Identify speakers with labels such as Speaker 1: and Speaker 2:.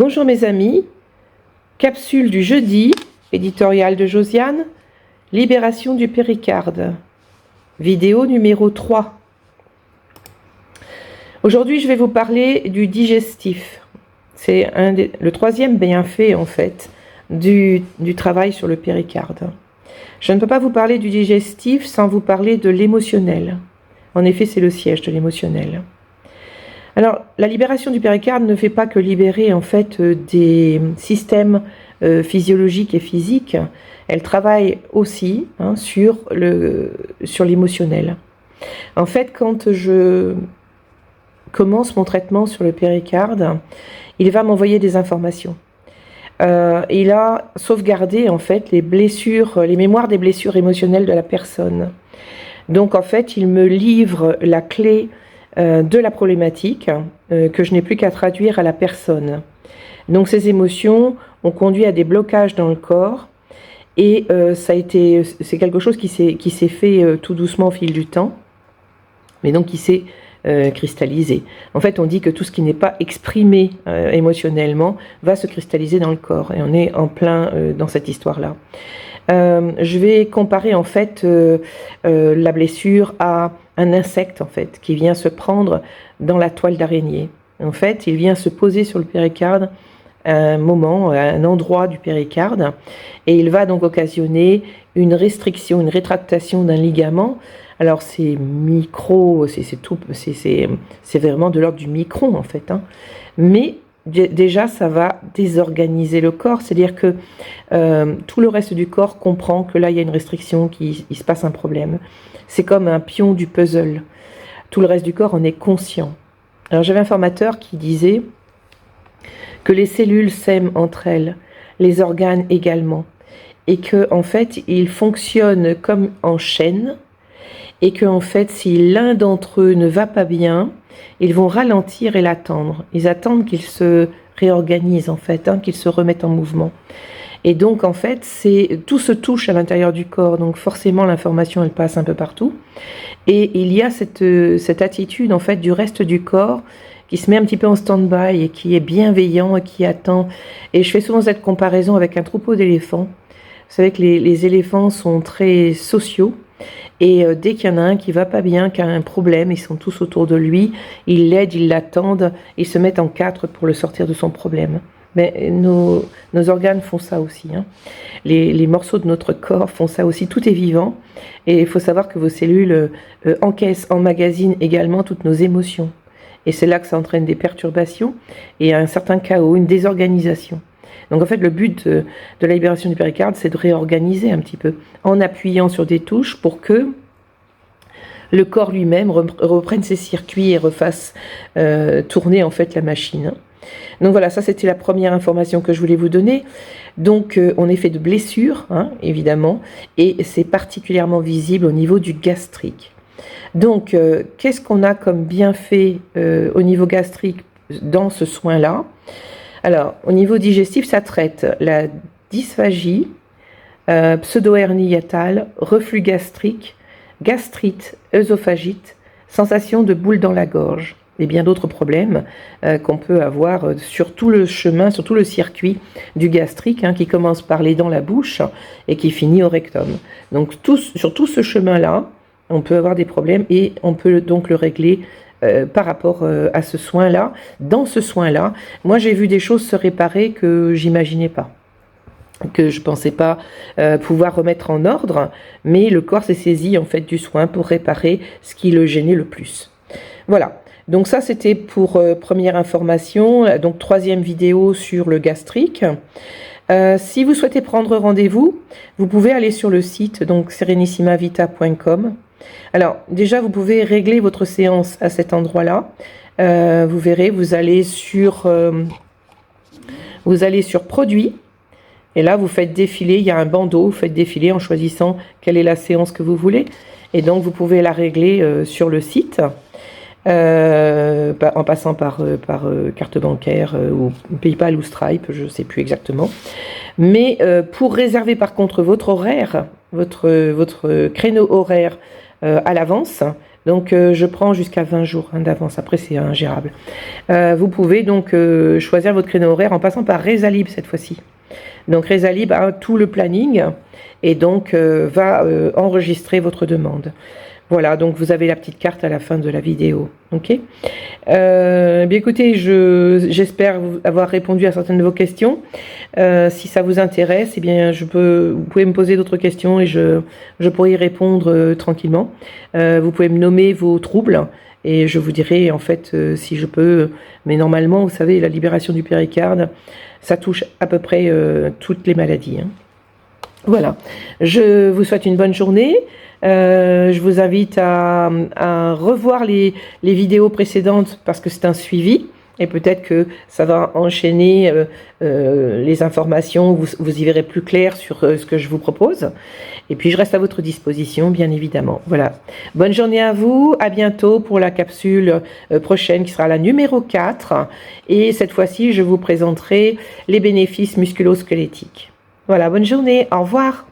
Speaker 1: Bonjour mes amis, capsule du jeudi, éditorial de Josiane, libération du péricarde, vidéo numéro 3. Aujourd'hui je vais vous parler du digestif. C'est le troisième bienfait en fait du travail sur le péricarde. Je ne peux pas vous parler du digestif sans vous parler de l'émotionnel. En effet, c'est le siège de l'émotionnel. Alors, la libération du péricarde ne fait pas que libérer en fait des systèmes physiologiques et physiques. Elle travaille aussi sur l'émotionnel. En fait, quand je commence mon traitement sur le péricarde, il va m'envoyer des informations. Il a sauvegardé en fait les mémoires des blessures émotionnelles de la personne. Donc en fait, il me livre la clé de la problématique que je n'ai plus qu'à traduire à la personne. Donc ces émotions ont conduit à des blocages dans le corps et c'est quelque chose qui s'est fait tout doucement au fil du temps, mais donc qui s'est cristallisé. En fait, on dit que tout ce qui n'est pas exprimé émotionnellement va se cristalliser dans le corps et on est en plein dans cette histoire-là. Je vais comparer en fait la blessure à un insecte en fait qui vient se prendre dans la toile d'araignée. En fait, il vient se poser sur le péricarde à un endroit du péricarde, et il va donc occasionner une restriction, une rétractation d'un ligament. Alors c'est micro, c'est vraiment de l'ordre du micron en fait, mais déjà ça va désorganiser le corps, c'est-à-dire que tout le reste du corps comprend que là il y a une restriction, qu'il se passe un problème. C'est comme un pion du puzzle. Tout le reste du corps en est conscient. Alors j'avais un formateur qui disait que les cellules s'aiment entre elles, les organes également, et que en fait ils fonctionnent comme en chaîne, et que en fait si l'un d'entre eux ne va pas bien, ils vont ralentir et l'attendre. Ils attendent qu'il se réorganise en fait, qu'il se remette en mouvement. Et donc en fait, tout se touche à l'intérieur du corps, donc forcément l'information elle passe un peu partout. Et il y a cette attitude en fait du reste du corps qui se met un petit peu en stand-by et qui est bienveillant et qui attend. Et je fais souvent cette comparaison avec un troupeau d'éléphants. Vous savez que les éléphants sont très sociaux. Et dès qu'il y en a un qui va pas bien, qui a un problème, ils sont tous autour de lui, ils l'aident, ils l'attendent, ils se mettent en quatre pour le sortir de son problème. Mais nos organes font ça aussi. Les morceaux de notre corps font ça aussi. Tout est vivant. Et il faut savoir que vos cellules encaissent, emmagasinent également toutes nos émotions. Et c'est là que ça entraîne des perturbations et un certain chaos, une désorganisation. Donc en fait, le but de la libération du péricarde, c'est de réorganiser un petit peu, en appuyant sur des touches pour que le corps lui-même reprenne ses circuits et refasse tourner en fait la machine. Donc voilà, ça c'était la première information que je voulais vous donner. Donc on est fait de blessures, évidemment, et c'est particulièrement visible au niveau du gastrique. Donc qu'est-ce qu'on a comme bienfait au niveau gastrique dans ce soin-là ? Alors, au niveau digestif, ça traite la dysphagie, pseudo-hernie hiatale, reflux gastrique, gastrite, œsophagite, sensation de boule dans la gorge et bien d'autres problèmes qu'on peut avoir sur tout le chemin, sur tout le circuit du gastrique qui commence par les dents, la bouche et qui finit au rectum. Donc, sur tout ce chemin-là, on peut avoir des problèmes et on peut donc le régler par rapport à ce soin-là. Dans ce soin-là, moi j'ai vu des choses se réparer que j'imaginais pas, que je pensais pas pouvoir remettre en ordre, mais le corps s'est saisi en fait du soin pour réparer ce qui le gênait le plus. Voilà, donc ça c'était pour première information, donc troisième vidéo sur le gastrique. Si vous souhaitez prendre rendez-vous, vous pouvez aller sur le site donc serenissimavita.com. Alors déjà vous pouvez régler votre séance à cet endroit-là. Vous verrez, vous allez sur produits et là vous faites défiler, il y a un bandeau, vous faites défiler en choisissant quelle est la séance que vous voulez et donc vous pouvez la régler sur le site en passant par carte bancaire ou PayPal ou Stripe, je ne sais plus exactement. Mais pour réserver par contre votre horaire, votre créneau horaire à l'avance. Donc je prends jusqu'à 20 jours d'avance, après c'est ingérable. Vous pouvez donc choisir votre créneau horaire en passant par Resalib cette fois-ci. Donc Resalib a tout le planning et donc va enregistrer votre demande. Voilà, donc vous avez la petite carte à la fin de la vidéo. Ok. Bien écoutez, j'espère avoir répondu à certaines de vos questions. Si ça vous intéresse, eh bien vous pouvez me poser d'autres questions et je pourrai y répondre tranquillement. Vous pouvez me nommer vos troubles et je vous dirai en fait si je peux. Mais normalement, vous savez, la libération du péricarde, ça touche à peu près toutes les maladies. Hein. Voilà, je vous souhaite une bonne journée. Je vous invite à revoir les vidéos précédentes parce que c'est un suivi et peut-être que ça va enchaîner les informations, vous y verrez plus clair sur ce que je vous propose. Et puis je reste à votre disposition, bien évidemment. Voilà, bonne journée à vous, à bientôt pour la capsule prochaine qui sera la numéro 4. Et cette fois-ci, je vous présenterai les bénéfices musculo-squelettiques. Voilà, bonne journée, au revoir.